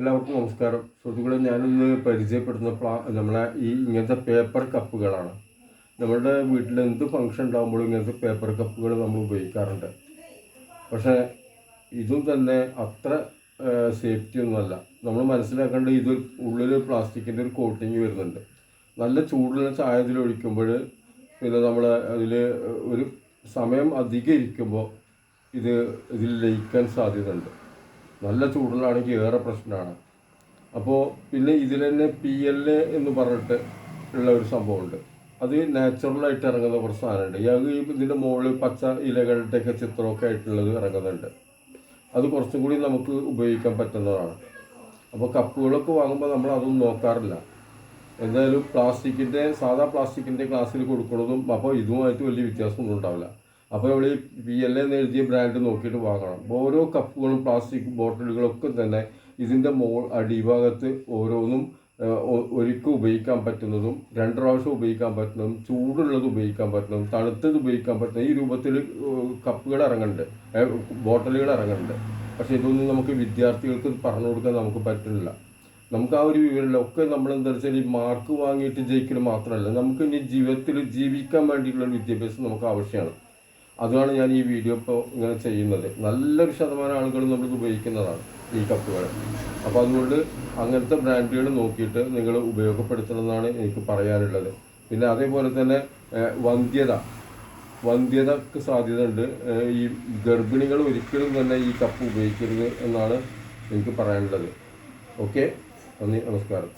എല്ലാവർക്കും നമസ്കാരം. സുഹൃത്തുക്കളെ, ഞാനിന്ന് പരിചയപ്പെടുന്ന നമ്മളെ ഇങ്ങനത്തെ പേപ്പർ കപ്പുകളാണ്. നമ്മുടെ വീട്ടിൽ എന്ത് ഫംഗ്ഷൻ ഉണ്ടാകുമ്പോഴും ഇങ്ങനത്തെ പേപ്പർ കപ്പുകൾ നമ്മൾ ഉപയോഗിക്കാറുണ്ട്. പക്ഷേ ഇതും തന്നെ അത്ര സേഫ്റ്റി ഒന്നുമല്ല. നമ്മൾ മനസ്സിലാക്കേണ്ടത് ഇത് ഉള്ളിൽ പ്ലാസ്റ്റിക്കിൻ്റെ ഒരു കോട്ടിങ് വരുന്നുണ്ട്. നല്ല ചൂടുള്ള ചായ ഇതിലൊഴിക്കുമ്പോൾ പിന്നെ നമ്മൾ അതിൽ ഒരു സമയം അധികം ഇരിക്കുമ്പോൾ ഇതിൽ ലയിക്കാൻ സാധ്യതയുണ്ട്. നല്ല ചൂടിലാണെങ്കിൽ ഏറെ പ്രശ്നമാണ്. അപ്പോൾ പിന്നെ ഇതിൽ തന്നെ PLA എന്ന് പറഞ്ഞിട്ട് ഉള്ള ഒരു സംഭവമുണ്ട്. അത് നാച്ചുറലായിട്ട് ഇറങ്ങുന്ന കുറച്ച് സാധനമുണ്ട്. ഇതിൻ്റെ മുകളിൽ പച്ച ഇലകളുടെയൊക്കെ ചിത്രമൊക്കെ ആയിട്ടുള്ളത് ഇറങ്ങുന്നുണ്ട്. അത് കുറച്ചും കൂടി നമുക്ക് ഉപയോഗിക്കാൻ പറ്റുന്നതാണ്. അപ്പോൾ കപ്പുകളൊക്കെ വാങ്ങുമ്പോൾ നമ്മൾ അതൊന്നും നോക്കാറില്ല. എന്തായാലും സാധാ പ്ലാസ്റ്റിക്കിൻ്റെ ഗ്ലാസ്സിൽ കൊടുക്കുന്നതും അപ്പോൾ ഇതുമായിട്ട് വലിയ വ്യത്യാസമൊന്നും ഉണ്ടാവില്ല. അപ്പോൾ നമ്മൾ ഈ PLA എന്ന് എഴുതിയ ബ്രാൻഡ് നോക്കിയിട്ട് വാങ്ങണം. ഓരോ കപ്പുകളും പ്ലാസ്റ്റിക് ബോട്ടിലുകളൊക്കെ തന്നെ ഇതിൻ്റെ അടിഭാഗത്ത് ഓരോന്നും ഒരിക്കൽ ഉപയോഗിക്കാൻ പറ്റുന്നതും 2 പ്രാവശ്യം ഉപയോഗിക്കാൻ പറ്റുന്നതും ചൂടുള്ളത് ഉപയോഗിക്കാൻ പറ്റുന്നതും തണുത്തത് ഉപയോഗിക്കാൻ പറ്റുന്ന ഈ രൂപത്തിൽ കപ്പുകൾ ഇറങ്ങുന്നുണ്ട്, ബോട്ടിലുകൾ ഇറങ്ങുന്നുണ്ട്. പക്ഷേ ഇതൊന്നും നമുക്ക് വിദ്യാർത്ഥികൾക്ക് പറഞ്ഞു കൊടുക്കാൻ നമുക്ക് പറ്റുന്നില്ല. നമുക്ക് ആ ഒരു വിവരമില്ല. ഒക്കെ നമ്മളെന്താ വെച്ചാൽ ഈ മാർക്ക് വാങ്ങിയിട്ട് ജയിക്കൽ മാത്രമല്ല, നമുക്ക് ഇനി ജീവിതത്തിൽ ജീവിക്കാൻ വേണ്ടിയിട്ടുള്ള വിദ്യാഭ്യാസം നമുക്ക് ആവശ്യമാണ്. അതാണ് ഞാൻ ഈ വീഡിയോ ഇപ്പോൾ ഇങ്ങനെ ചെയ്യുന്നത്. നല്ലൊരു ശതമാനം ആളുകൾ നമ്മൾക്ക് ഉപയോഗിക്കുന്നതാണ് ഈ കപ്പുകൾ. അപ്പോൾ അതുകൊണ്ട് അങ്ങനത്തെ ബ്രാൻഡുകൾ നോക്കിയിട്ട് നിങ്ങൾ ഉപയോഗപ്പെടുത്തണമെന്നാണ് എനിക്ക് പറയാനുള്ളത്. പിന്നെ അതേപോലെ തന്നെ വന്ധ്യതക്ക് സാധ്യതയുണ്ട്. ഈ ഗർഭിണികൾ ഒരിക്കലും തന്നെ ഈ കപ്പ് ഉപയോഗിക്കരുത് എന്നാണ് എനിക്ക് പറയാനുള്ളത്. ഓക്കെ, നന്ദി, നമസ്കാരം.